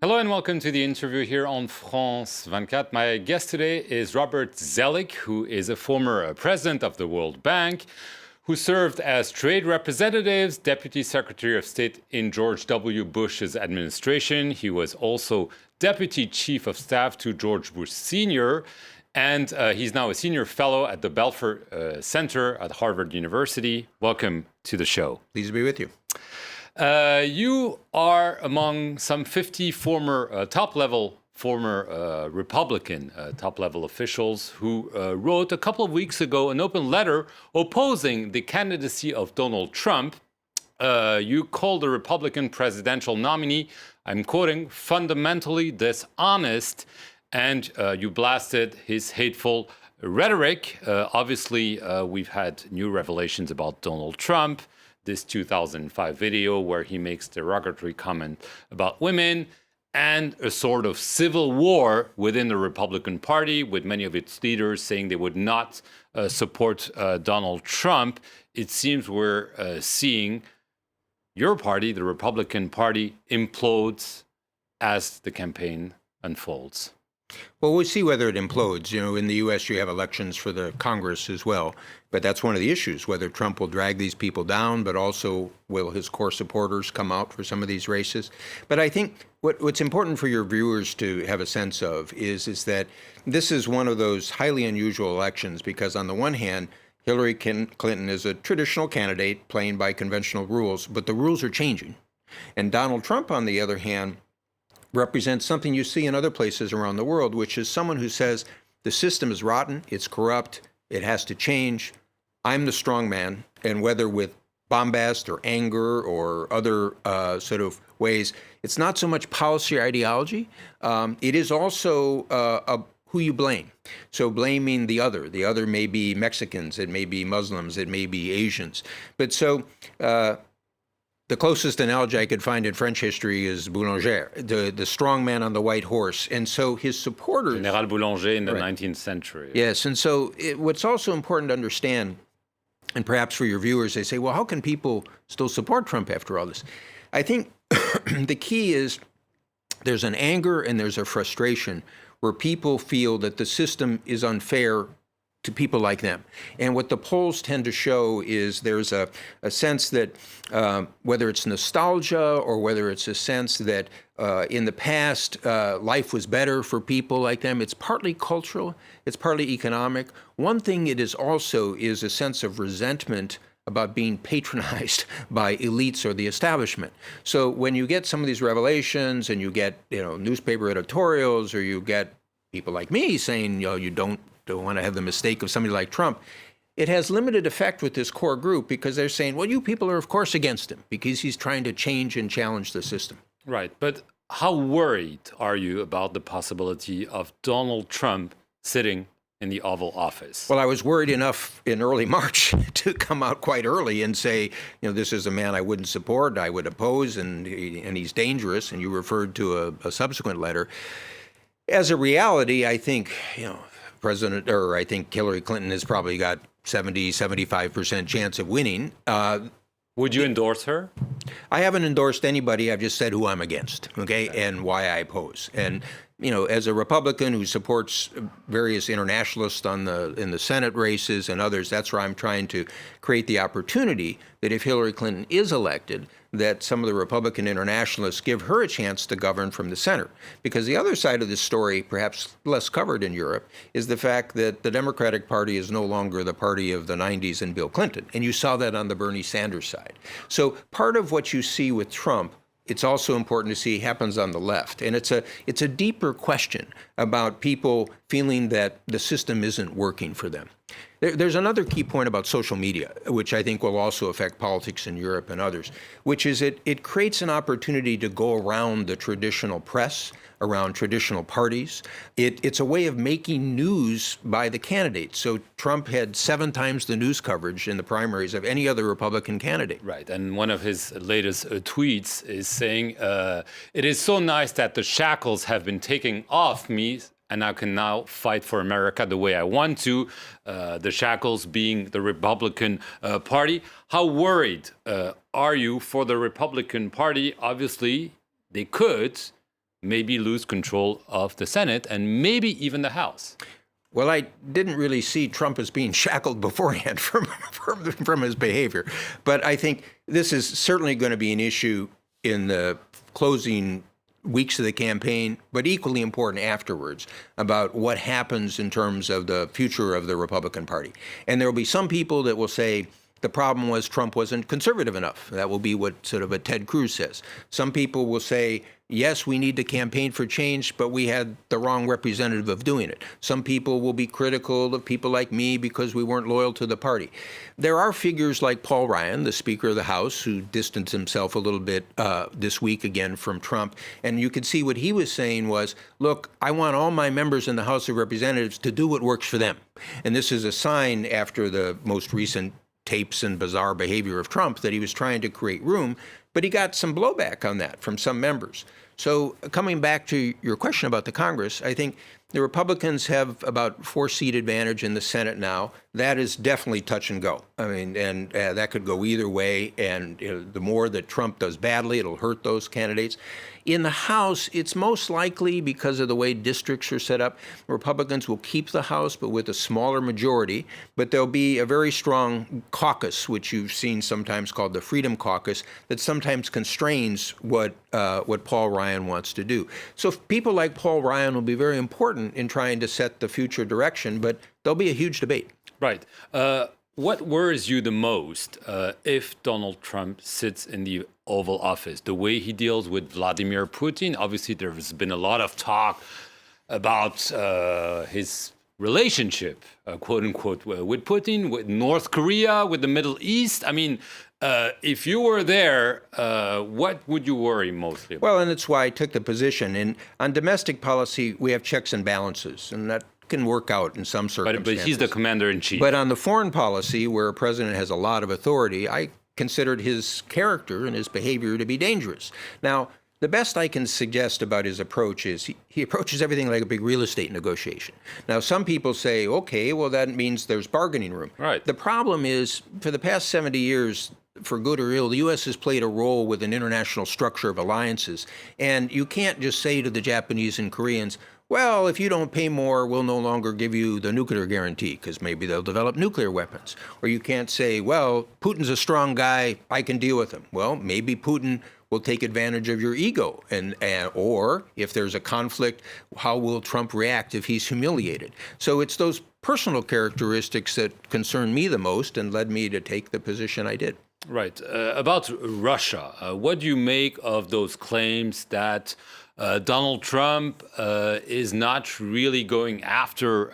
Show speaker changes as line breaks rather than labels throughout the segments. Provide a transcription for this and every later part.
Hello and welcome to the interview here on France 24. My guest today is Robert Zoellick, who is a former president of the World Bank, who served as trade representative, Deputy Secretary of State in George W. Bush's administration. He was also Deputy Chief of Staff to George Bush Sr., and he's now a senior fellow at the Belfer Center at Harvard University. Welcome to the show.
Pleased to be with you.
You are among some 50 former Republican top-level officials who wrote a couple of weeks ago an open letter opposing the candidacy of Donald Trump. You called the Republican presidential nominee, I'm quoting, fundamentally dishonest, and you blasted his hateful rhetoric. Obviously, we've had new revelations about Donald Trump. This 2005 video where he makes derogatory comment about women, and a sort of civil war within the Republican Party, with many of its leaders saying they would not support Donald Trump. It seems we're seeing your party, the Republican Party, implodes as the campaign unfolds.
Well, we'll see whether it implodes. You know, in the U.S., you have elections for the Congress as well. But that's one of the issues, whether Trump will drag these people down, but also will his core supporters come out for some of these races. But I think what's important for your viewers to have a sense of is that this is one of those highly unusual elections because, on the one hand, Hillary Clinton is a traditional candidate playing by conventional rules, but the rules are changing. And Donald Trump, on the other hand, represents something you see in other places around the world, which is someone who says the system is rotten, it's corrupt, it has to change. I'm the strong man, and whether with bombast or anger or other sort of ways, it's not so much policy or ideology. It is also who you blame. So blaming the other. The other may be Mexicans, it may be Muslims, it may be Asians. But so the closest analogy I could find in French history is Boulanger, the strong man on the white horse. And so his supporters...
General Boulanger in the 19th century.
Yes, and so what's also important to understand, and perhaps for your viewers, they say, well, how can people still support Trump after all this? I think the key is there's an anger and there's a frustration where people feel that the system is unfair to people like them. And what the polls tend to show is there's a sense that whether it's nostalgia or whether it's a sense that in the past life was better for people like them, it's partly cultural, it's partly economic. One thing it is also is a sense of resentment about being patronized by elites or the establishment. So when you get some of these revelations and you get newspaper editorials or you get people like me saying you don't want to have the mistake of somebody like Trump, it has limited effect with this core group because they're saying, well, you people are, of course, against him because he's trying to change and challenge the system.
Right. But how worried are you about the possibility of Donald Trump sitting in the Oval Office?
Well, I was worried enough in early March to come out quite early and say, this is a man I wouldn't support, I would oppose, and he's dangerous. And you referred to a subsequent letter. As a reality, I think, I think Hillary Clinton has probably got 75% chance of winning.
Would you endorse her?
I haven't endorsed anybody. I've just said who I'm against, okay, and why I oppose. And as a Republican who supports various internationalists in the Senate races and others, that's where I'm trying to create the opportunity that if Hillary Clinton is elected, that some of the Republican internationalists give her a chance to govern from the center. Because the other side of this story, perhaps less covered in Europe, is the fact that the Democratic Party is no longer the party of the 90s and Bill Clinton. And you saw that on the Bernie Sanders side. So part of what you see with Trump, it's also important to see happens on the left. And it's a deeper question about people feeling that the system isn't working for them. There's another key point about social media, which I think will also affect politics in Europe and others, which is it creates an opportunity to go around the traditional press, around traditional parties. It's a way of making news by the candidates. So Trump had 7 times the news coverage in the primaries of any other Republican candidate.
Right. And one of his latest tweets is saying, it is so nice that the shackles have been taken off me and I can now fight for America the way I want to, the shackles being the Republican Party. How worried are you for the Republican Party? Obviously, they could maybe lose control of the Senate and maybe even the House.
Well, I didn't really see Trump as being shackled beforehand from his behavior. But I think this is certainly going to be an issue in the closing weeks of the campaign, but equally important afterwards, about what happens in terms of the future of the Republican Party. And there will be some people that will say, the problem was Trump wasn't conservative enough. That will be what sort of a Ted Cruz says. Some people will say, yes, we need to campaign for change, but we had the wrong representative of doing it. Some people will be critical of people like me because we weren't loyal to the party. There are figures like Paul Ryan, the Speaker of the House, who distanced himself a little bit this week again from Trump. And you could see what he was saying was, look, I want all my members in the House of Representatives to do what works for them. And this is a sign after the most recent tapes and bizarre behavior of Trump that he was trying to create room, but he got some blowback on that from some members. So coming back to your question about the Congress, I think the Republicans have about 4-seat advantage in the Senate now. That is definitely touch and go. I mean, and that could go either way. And the more that Trump does badly, it'll hurt those candidates. In the House, it's most likely, because of the way districts are set up, Republicans will keep the House, but with a smaller majority. But there'll be a very strong caucus, which you've seen sometimes called the Freedom Caucus, that sometimes constrains what Paul Ryan wants to do. So people like Paul Ryan will be very important in trying to set the future direction, but there'll be a huge debate.
Right. What worries you the most if Donald Trump sits in the Oval Office? The way he deals with Vladimir Putin? Obviously, there's been a lot of talk about his relationship, quote unquote, with Putin, with North Korea, with the Middle East. I mean, if you were there, what would you worry mostly about?
Well, and that's why I took the position. And on domestic policy, we have checks and balances, and that can work out in some circumstances.
But he's the commander-in-chief.
But on the foreign policy, where a president has a lot of authority, I considered his character and his behavior to be dangerous. Now, the best I can suggest about his approach is he approaches everything like a big real estate negotiation. Now, some people say, okay, well, that means there's bargaining room.
Right.
The problem is, for the past 70 years, for good or ill, the U.S. has played a role with an international structure of alliances. And you can't just say to the Japanese and Koreans, well, if you don't pay more, we'll no longer give you the nuclear guarantee, because maybe they'll develop nuclear weapons. Or you can't say, well, Putin's a strong guy, I can deal with him. Well, maybe Putin will take advantage of your ego. Or if there's a conflict, how will Trump react if he's humiliated? So it's those personal characteristics that concern me the most and led me to take the position I did.
Right. About Russia, what do you make of those claims that Donald Trump is not really going after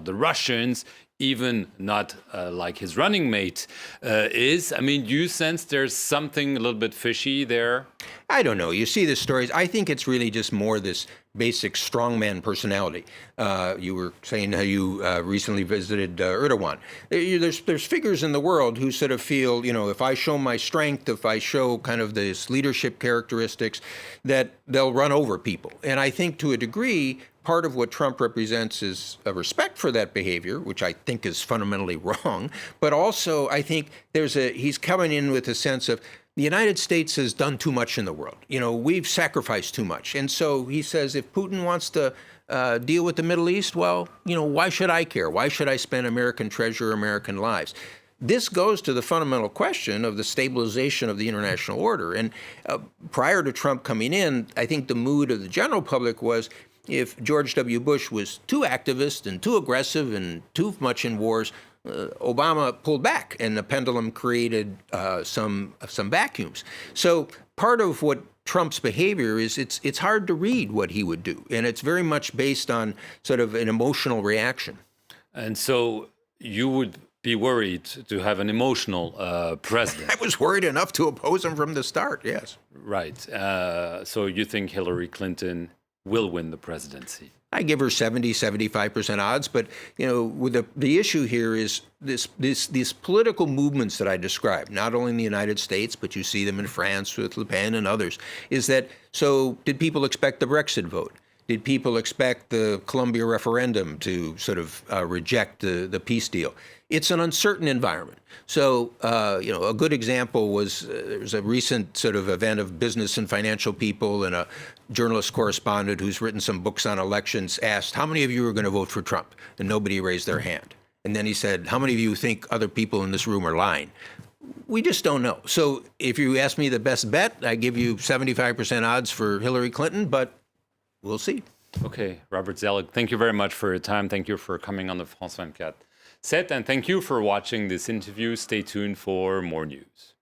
the Russians, even not like his running mate is? I mean, do you sense there's something a little bit fishy there?
I don't know. You see the stories. I think it's really just more this basic strongman personality. You were saying how you recently visited Erdogan. There's figures in the world who sort of feel, if I show my strength, if I show kind of this leadership characteristics, that they'll run over people. And I think to a degree, part of what Trump represents is a respect for that behavior, which I think is fundamentally wrong. But also, I think he's coming in with a sense of, the United States has done too much in the world. We've sacrificed too much. And so he says, if Putin wants to deal with the Middle East, well, why should I care? Why should I spend American treasure, American lives? This goes to the fundamental question of the stabilization of the international order. And prior to Trump coming in, I think the mood of the general public was, if George W. Bush was too activist and too aggressive and too much in wars, Obama pulled back, and the pendulum created some vacuums. So part of what Trump's behavior is, it's hard to read what he would do, and it's very much based on sort of an emotional reaction.
And so you would be worried to have an emotional president.
I was worried enough to oppose him from the start, yes.
Right. So you think Hillary Clinton will win the presidency?
I give her 75% odds, but with the issue here is these political movements that I described, not only in the United States, but you see them in France with Le Pen and others, is that, so did people expect the Brexit vote? Did people expect the Colombia referendum to sort of reject the peace deal? it's an uncertain environment. So, a good example was there was a recent sort of event of business and financial people, and a journalist correspondent who's written some books on elections asked, how many of you are going to vote for Trump? And nobody raised their hand. And then he said, how many of you think other people in this room are lying? We just don't know. So if you ask me the best bet, I give you 75% odds for Hillary Clinton, but we'll see.
Okay, Robert Zoellick, thank you very much for your time. Thank you for coming on the France 24 set, and thank you for watching this interview. Stay tuned for more news.